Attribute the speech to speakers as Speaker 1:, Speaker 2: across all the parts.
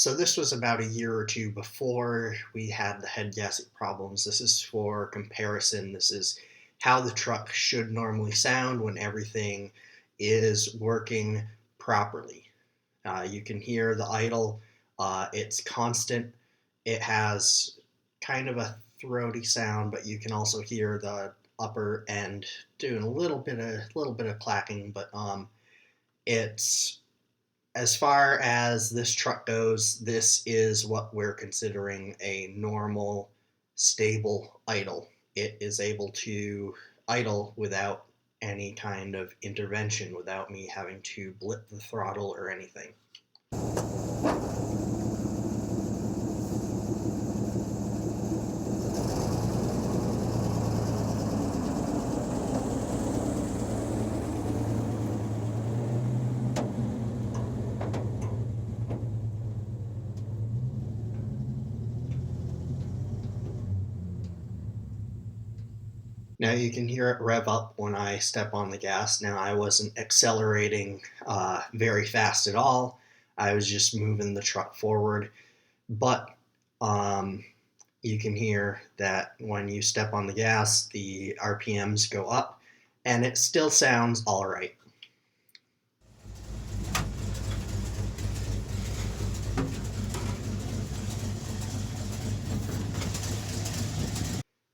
Speaker 1: So this was about a year or two before we had the head gasket problems. This is for comparison. This is how the truck should normally sound when everything is working properly. You can hear the idle. It's constant. It has kind of a throaty sound, but you can also hear the upper end doing a little bit of clacking. But it's as far as this truck goes, this is what we're considering a normal, stable idle. It is able to idle without any kind of intervention, without me having to blip the throttle or anything. Now you can hear it rev up when I step on the gas. Now I wasn't accelerating very fast at all. I was just moving the truck forward. But um, you can hear that when you step on the gas, the RPMs go up, and it still sounds all right.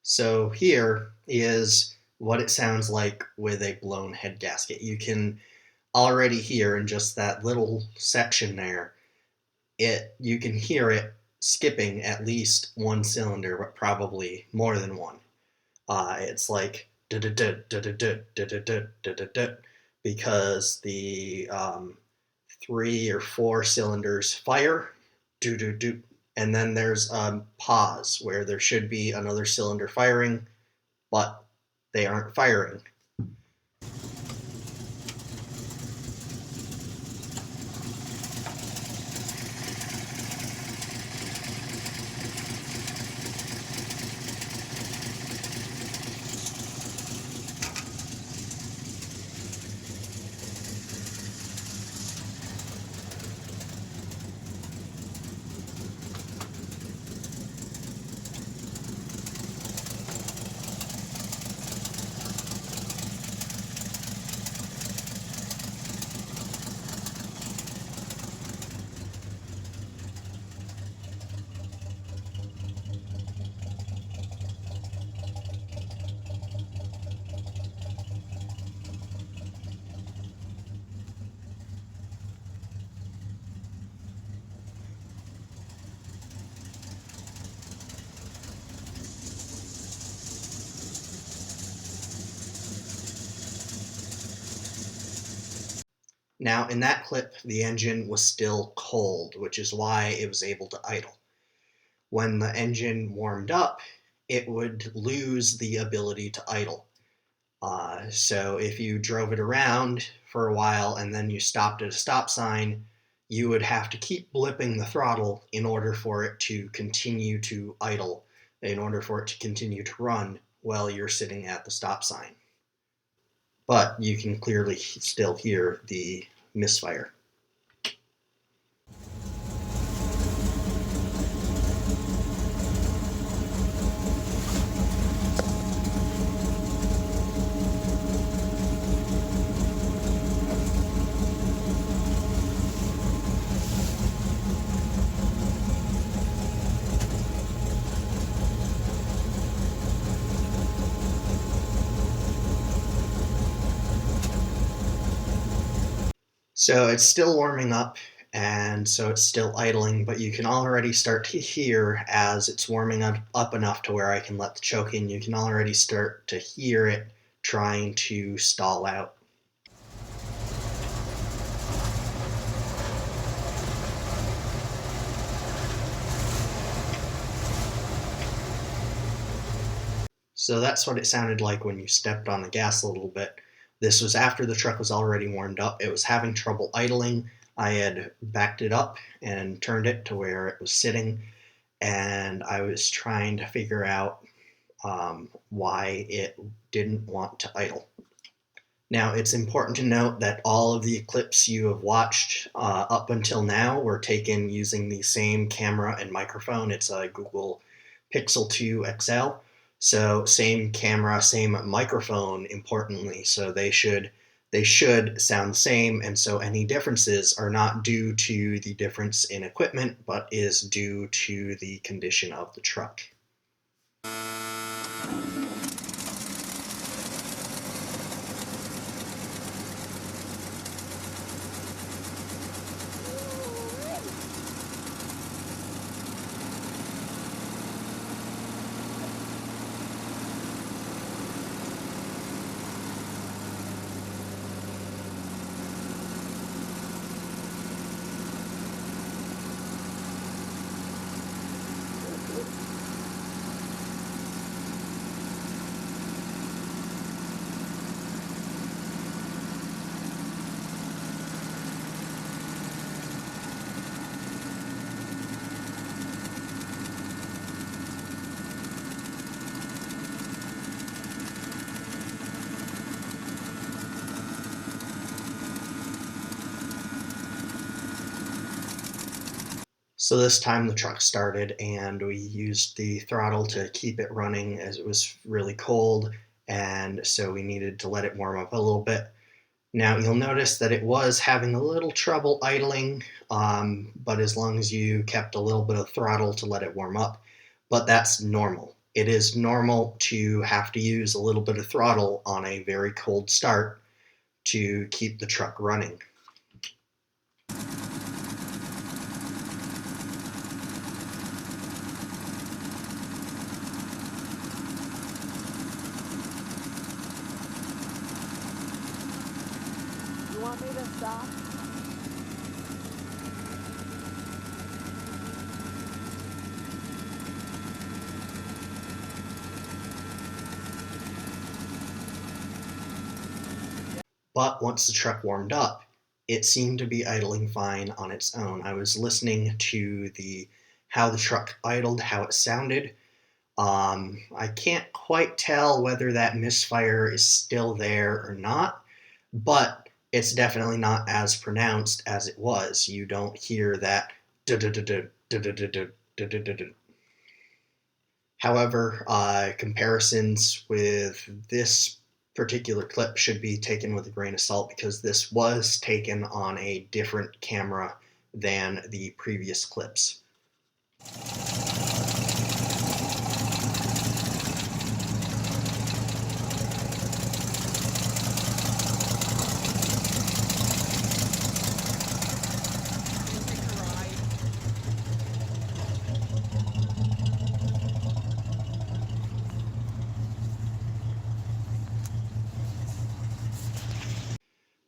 Speaker 1: So here is what it sounds like with a blown head gasket. You can already hear in just that little section there, you can hear it skipping at least one cylinder, but probably more than one. It's like because the three or four cylinders fire, do do do, and then there's a pause where there should be another cylinder firing, but they aren't firing. Now, in that clip, the engine was still cold, which is why it was able to idle. When the engine warmed up, it would lose the ability to idle. So if you drove it around for a while and then you stopped at a stop sign, you would have to keep blipping the throttle in order for it to continue to idle, in order for it to continue to run while you're sitting at the stop sign. But you can clearly still hear the misfire. So it's still warming up, and so it's still idling, but you can already start to hear as it's warming up enough to where I can let the choke in, you can already start to hear it trying to stall out. So that's what it sounded like when you stepped on the gas a little bit. This was after the truck was already warmed up. It was having trouble idling. I had backed it up and turned it to where it was sitting, and I was trying to figure out why it didn't want to idle. Now, it's important to note that all of the clips you have watched up until now were taken using the same camera and microphone. It's a Google Pixel 2 XL. So same camera, same microphone, importantly. So they should sound the same, and so any differences are not due to the difference in equipment, but is due to the condition of the truck. So this time the truck started and we used the throttle to keep it running as it was really cold, and so we needed to let it warm up a little bit. Now you'll notice that it was having a little trouble idling, but as long as you kept a little bit of throttle to let it warm up, but that's normal. It is normal to have to use a little bit of throttle on a very cold start to keep the truck running.
Speaker 2: You want me to stop?
Speaker 1: But once the truck warmed up, it seemed to be idling fine on its own. I was listening to the how the truck idled, how it sounded. I can't quite tell whether that misfire is still there or not, but it's definitely not as pronounced as it was. You don't hear that. However, comparisons with this particular clip should be taken with a grain of salt because this was taken on a different camera than the previous clips.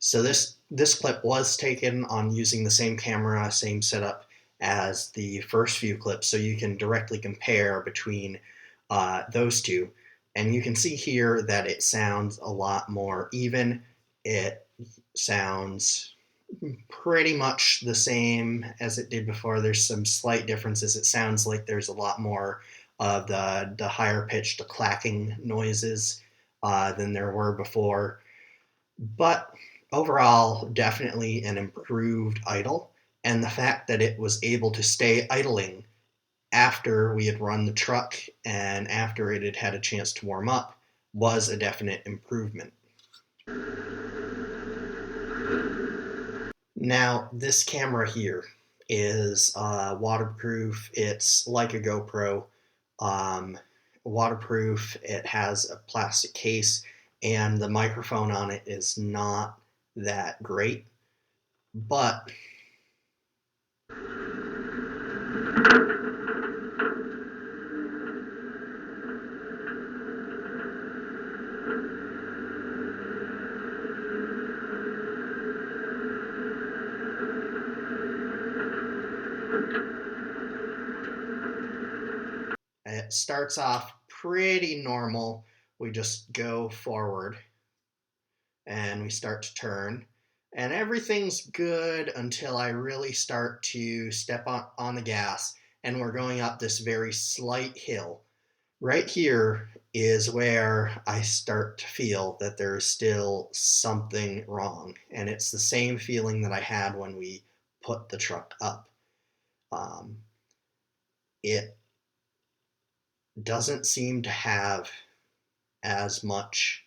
Speaker 1: So this clip was taken on using the same camera, same setup as the first few clips, so you can directly compare between those two. And you can see here that it sounds a lot more even. It sounds pretty much the same as it did before. There's some slight differences. It sounds like there's a lot more of the higher pitched clacking noises than there were before. But overall, definitely an improved idle. And the fact that it was able to stay idling after we had run the truck and after it had had a chance to warm up was a definite improvement. Now, this camera here is waterproof. It's like a GoPro. Um, Waterproof. It has a plastic case, and the microphone on it is not that great. But it starts off pretty normal. We just go forward and we start to turn. And everything's good until I really start to step on the gas and we're going up this very slight hill. Right here is where I start to feel that there's still something wrong. And it's the same feeling that I had when we put the truck up. Um, it doesn't seem to have as much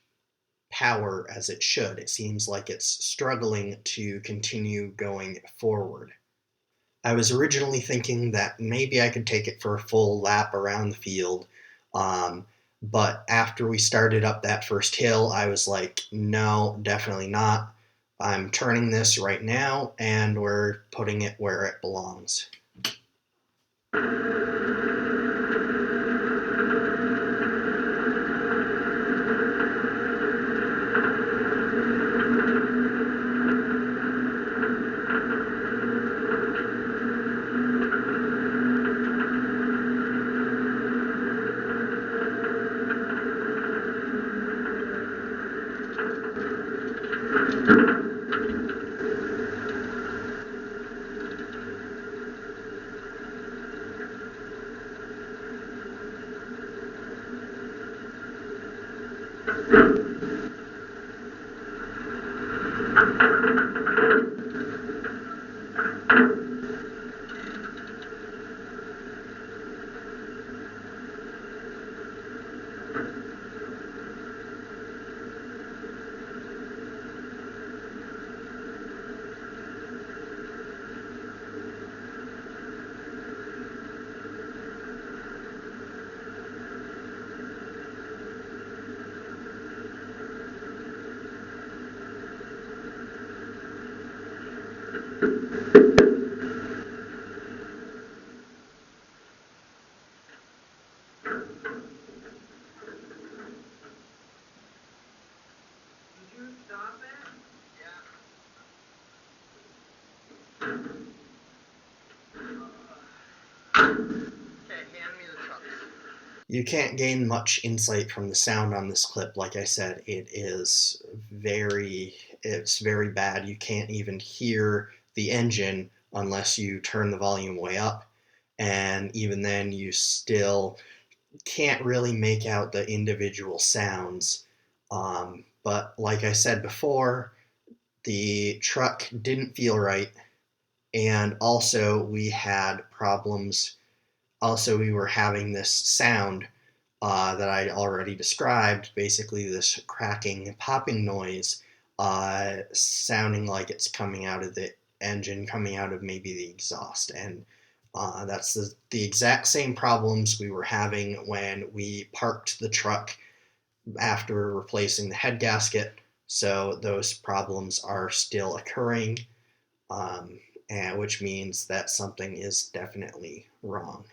Speaker 1: power as it should. It seems like it's struggling to continue going forward. I was originally thinking that maybe I could take it for a full lap around the field. Um, but after we started up that first hill, I was like, no, definitely not. I'm turning this right now and we're putting it where it belongs. You can't gain much insight from the sound on this clip. Like I said, it's very bad. You can't even hear the engine unless you turn the volume way up. And even then, you still can't really make out the individual sounds. But like I said before, the truck didn't feel right. And also, we had problems. Also, we were having this sound that I already described, basically this cracking, popping noise, sounding like it's coming out of the engine, coming out of maybe the exhaust. And that's the exact same problems we were having when we parked the truck after replacing the head gasket. So those problems are still occurring, um, and which means that something is definitely wrong.